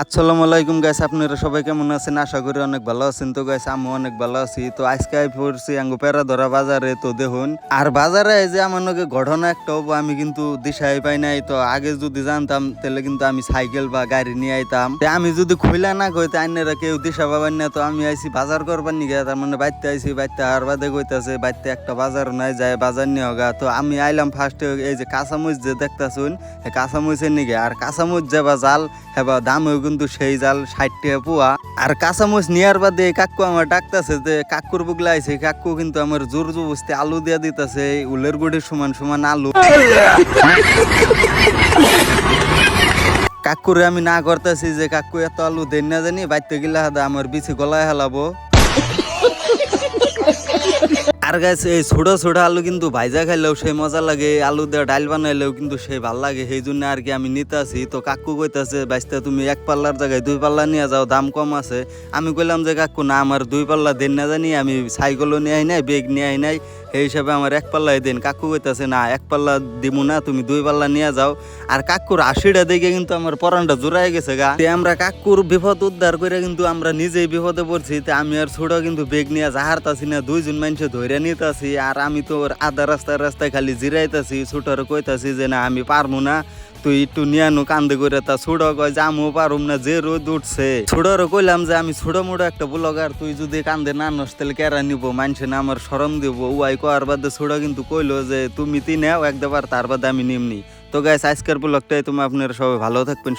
আসসালামু আলাইকুম গাইস, আপনারা সবাই কেমন আছেন? আশা করি অনেক ভালো আছেন। তো গাইস আমি অনেক ভালো আছি। তো আজকে আই পড়ছি আঙ্গু পেরা ধরা বাজারে। তো দেখুন আর বাজারে এই যে আমার নাকি ঘটনা একটা হবো, আমি কিন্তু দিশাই পাই নাই। তো আগে যদি জানতাম তাহলে কিন্তু আমি সাইকেল বা গাড়ি নিয়ে আইতাম। আমি যদি খুইলা না কইতে আইনারা কেউ দিশা পাবেন না। তো আমি আইছি বাজার করবার নিগে, তার মানে বাইতে আইছি। বাইতে আর বাদে কইতাছে বাইতে একটা বাজার নাই, যায় বাজার নিয়ে হোগা। তো আমি আইলাম ফার্স্টে এই যে কাঁচামরিচ যে দেখতাছুন, কাঁচামরিচের নিগে। আর কাঁচামরিচ যাবা জাল হেবা দাম কিন্তু সেই জাল 60 টাকা পোয়া। আর কাঁচামরিচ নেওয়ার বাদে কাকু আমার ডাকতেছে যে কাকুর বুগলা আইছে। কাকু কিন্তু আমার জোর জবস্তি আলু দিয়া দিতেছে, উলের গুড়ির সমান সমান আলু। কাকুরে আমি না করতেছি যে কাকু এত আলু দেন না জানি, বাইতে গেলে হাদা আমার বিছি গলায় হেলাবো। আর গাছ এই ছোট ছোট আলু কিন্তু ভাইজা খাইলেও সেই মজা লাগে, আলু দিয়ে ডাল বানাইলেও কিন্তু সেই ভাল লাগে। সেই জন্য আর কি আমি নিতে আসি। তো কাকু কইতাছে বাইসটা তুমি এক পাল্লার জায়গায় 2 পাল্লা নিয়ে যাও, দাম কম আছে। আমি কইলাম যে কাকু না, আমার 2 পাল্লা দেন না জানি, আমি সাইকেলও নিয়ে আই নাই, বেগ নিয়ে আই নাই, সেই হিসাবে আমার 1 পাল্লাই দেন। কাকু কইতাছে না 1 পাল্লা দিমু না, তুমি 2 পাল্লা নিয়ে যাও। আর কাকুর হাসিটা দেখে কিন্তু আমার পরানটা জোড়াই গেছে গা। আমরা কাকুর বিপদ উদ্ধার করে কিন্তু আমরা নিজেই বিপদে পড়ছি। আমি আর ছোট কিন্তু বেগ নিয়ে যাহারতাছি না, 2 জন মানুষ ধরে নিতেছি। আর আমি তো আধা রাস্তায় খালি জিরাইতাছি। ছোটরে কইতাছি যে না আমি পারবো না, তুই একটু নিয়ানো কান্দে করে। তা ছোট কয় যে আমিও পারুম না, যে রোদ উঠছে। ছোটরে কইলাম যে আমি ছোট মোটো একটা ব্লগার, তুই যদি কান্দে না নস তাহলে কেরা নিবো, মানুষে না আমার শরম দিব। উয়াই কয়ার বাদে ছোট কিন্তু কইলো যে তুমি 3 একবার, তার বাদে আমি নিমনি। তো গাইস আজকের ব্লগটাই, তুমি আপনারা সবাই ভালো থাকবেন।